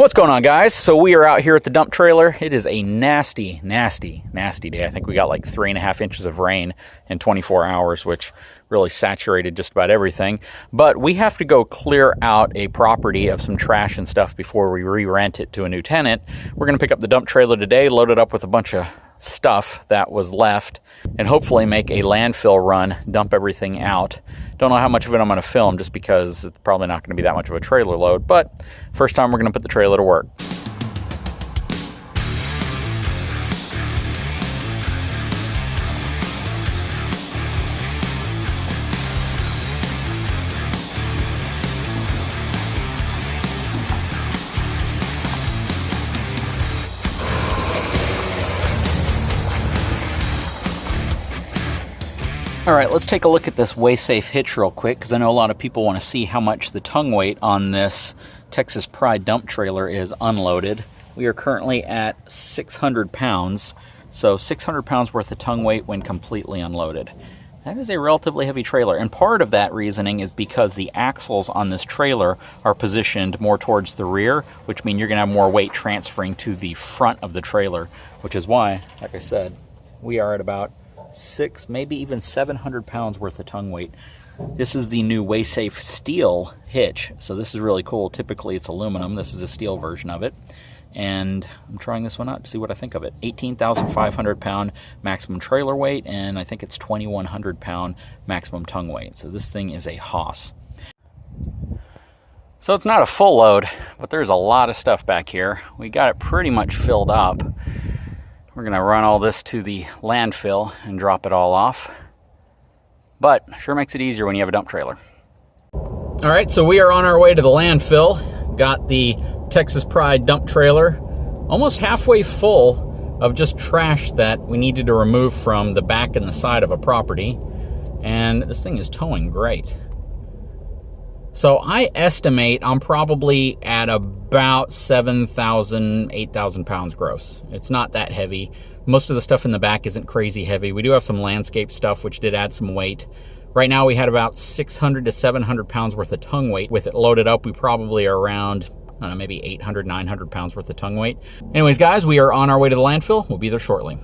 What's going on, guys? So we are out here at the dump trailer. It is a nasty, nasty, nasty day. I think we got like 3.5 inches of rain in 24 hours, which really saturated just about everything. But we have to go clear out a property of some trash and stuff before we re-rent it to a new tenant. We're going to pick up the dump trailer today, load it up with a bunch of stuff that was left, and hopefully make a landfill run, dump everything out. Don't know how much of it I'm going to film just because it's probably not going to be that much of a trailer load, but first time we're going to put the trailer to work. All right, let's take a look at this WaySafe Hitch real quick, because I know a lot of people want to see how much the tongue weight on this Texas Pride dump trailer is unloaded. We are currently at 600 pounds, so 600 pounds worth of tongue weight when completely unloaded. That is a relatively heavy trailer, and part of that reasoning is because the axles on this trailer are positioned more towards the rear, which means you're going to have more weight transferring to the front of the trailer, which is why, like I said, we are at about 600, maybe even 700 pounds worth of tongue weight. This is the new WaySafe steel hitch, so this is really cool. Typically it's aluminum. This is a steel version of it, and I'm trying this one out to see what I think of it. 18,500 pound maximum trailer weight, and I think it's 2,100 pound maximum tongue weight. So this thing is a hoss. So it's not a full load, but there's a lot of stuff back here. We got it pretty much filled up. We're going to run all this to the landfill and drop it all off. But sure makes it easier when you have a dump trailer. All right, so we are on our way to the landfill. Got the Texas Pride dump trailer almost halfway full of just trash that we needed to remove from the back and the side of a property. And this thing is towing great. So I estimate I'm probably at about 7,000, 8,000 pounds gross. It's not that heavy. Most of the stuff in the back isn't crazy heavy. We do have some landscape stuff, which did add some weight. Right now we had about 600 to 700 pounds worth of tongue weight. With it loaded up, we probably are around, I don't know, maybe 800, 900 pounds worth of tongue weight. Anyways, guys, we are on our way to the landfill. We'll be there shortly.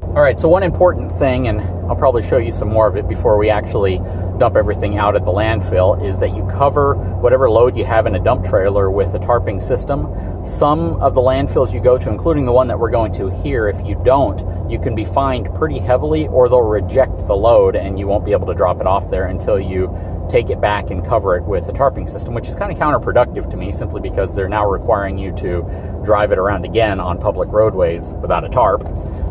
All right, so one important thing, and I'll probably show you some more of it before we actually dump everything out at the landfill, is that you cover whatever load you have in a dump trailer with a tarping system. Some of the landfills you go to, including the one that we're going to here, if you don't, you can be fined pretty heavily, or they'll reject the load and you won't be able to drop it off there until you take it back and cover it with a tarping system, which is kind of counterproductive to me, simply because they're now requiring you to drive it around again on public roadways without a tarp.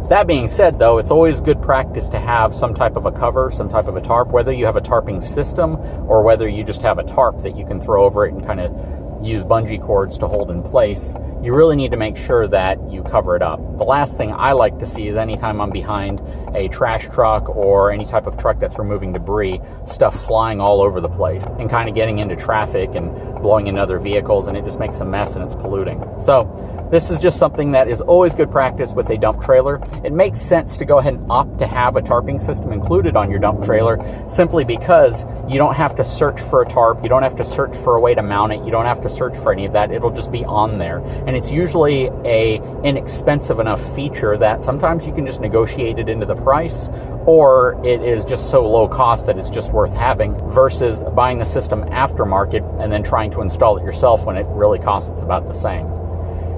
That being said, though, it's always good practice to have some type of a cover, some type of a tarp, whether you have a tarping system or whether you just have a tarp that you can throw over it and kind of use bungee cords to hold in place. You really need to make sure that you cover it up. The last thing I like to see is anytime I'm behind a trash truck or any type of truck that's removing debris, stuff flying all over the place and kind of getting into traffic and blowing in other vehicles, and it just makes a mess and it's polluting. So this is just something that is always good practice with a dump trailer. It makes sense to go ahead and opt to have a tarping system included on your dump trailer, simply because you don't have to search for a tarp, you don't have to search for a way to mount it, you don't have to search for any of that. It'll just be on there. And it's usually a inexpensive enough feature that sometimes you can just negotiate it into the price, or it is just so low cost that it's just worth having, versus buying the system aftermarket and then trying to install it yourself when it really costs about the same.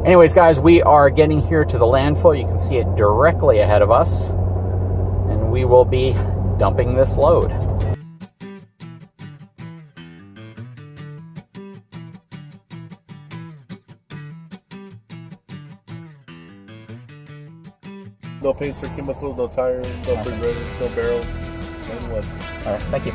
Anyways, guys, we are getting here to the landfill. You can see it directly ahead of us, and we will be dumping this load. No paints or chemicals, no tires, no refrigerators, no barrels, and wood. All right, thank you.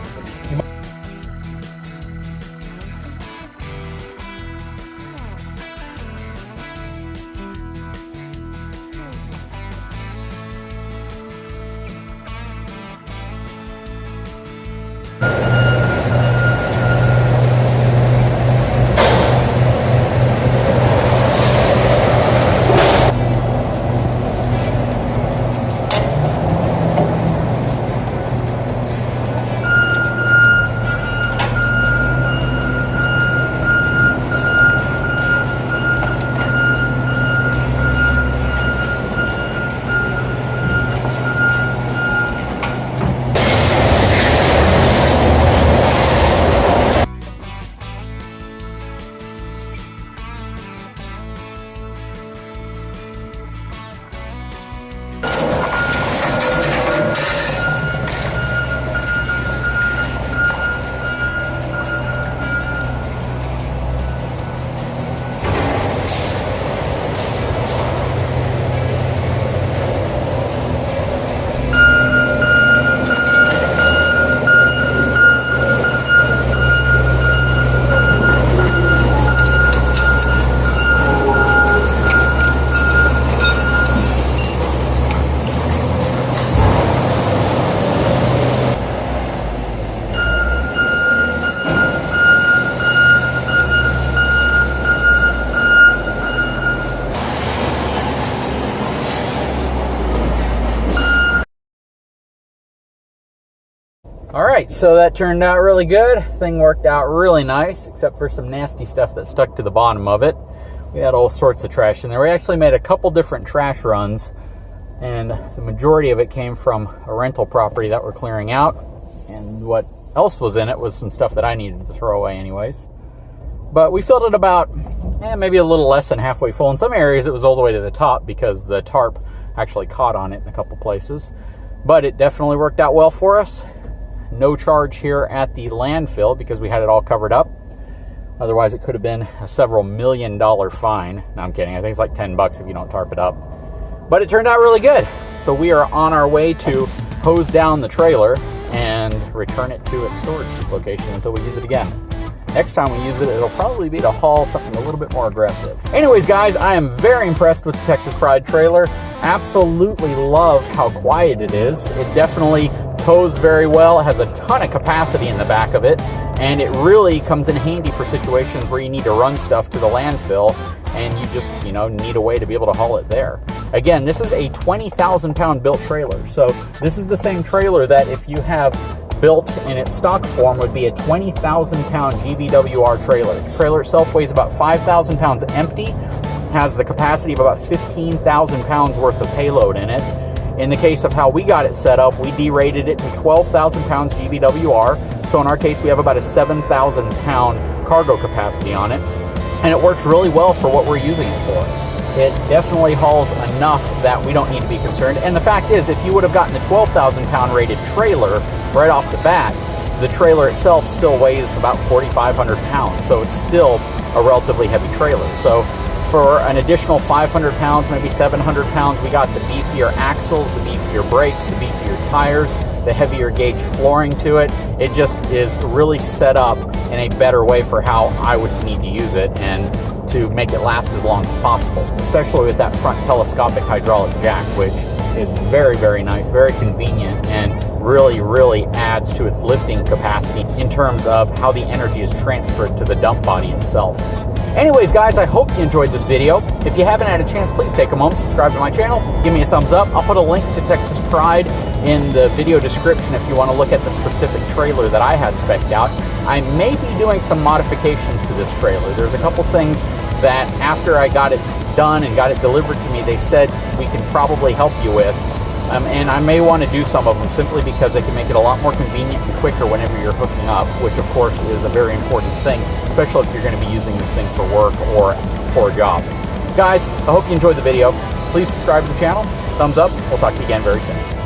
All right, so that turned out really good. Thing worked out really nice, except for some nasty stuff that stuck to the bottom of it. We had all sorts of trash in there. We actually made a couple different trash runs, and the majority of it came from a rental property that we're clearing out. And what else was in it was some stuff that I needed to throw away anyways. But we filled it about, maybe a little less than halfway full. In some areas it was all the way to the top because the tarp actually caught on it in a couple places. But it definitely worked out well for us. No charge here at the landfill because we had it all covered up. Otherwise, it could have been a several $million fine. No, I'm kidding. I think it's like $10 if you don't tarp it up. But it turned out really good. So we are on our way to hose down the trailer and return it to its storage location until we use it again. Next time we use it, it'll probably be to haul something a little bit more aggressive. Anyways, guys, I am very impressed with the Texas Pride trailer. Absolutely love how quiet it is. It definitely tows very well. It has a ton of capacity in the back of it, and it really comes in handy for situations where you need to run stuff to the landfill and you just, need a way to be able to haul it there. Again, this is a 20,000 pound built trailer. So this is the same trailer that if you have built in its stock form would be a 20,000 pound GVWR trailer. The trailer itself weighs about 5,000 pounds empty, has the capacity of about 15,000 pounds worth of payload in it. In the case of how we got it set up, we derated it to 12,000 pounds GVWR. So in our case, we have about a 7,000 pound cargo capacity on it. And it works really well for what we're using it for. It definitely hauls enough that we don't need to be concerned. And the fact is, if you would have gotten the 12,000 pound rated trailer right off the bat, the trailer itself still weighs about 4,500 pounds. So it's still a relatively heavy trailer. So for an additional 500 pounds, maybe 700 pounds, we got the beefier axles, the beefier brakes, the beefier tires, the heavier gauge flooring to it. It just is really set up in a better way for how I would need to use it and to make it last as long as possible, especially with that front telescopic hydraulic jack, which is very, very nice, very convenient, and really adds to its lifting capacity in terms of how the energy is transferred to the dump body itself. Anyways, guys, I hope you enjoyed this video. If you haven't had a chance, please take a moment, subscribe to my channel, give me a thumbs up. I'll put a link to Texas Pride in the video description if you want to look at the specific trailer that I had spec'd out. I may be doing some modifications to this trailer. There's a couple things that after I got it done and got it delivered to me, they said we can probably help you with. And I may want to do some of them simply because they can make it a lot more convenient and quicker whenever you're hooking up, which of course is a very important thing, especially if you're going to be using this thing for work or for a job. Guys, I hope you enjoyed the video. Please subscribe to the channel, thumbs up. We'll talk to you again very soon.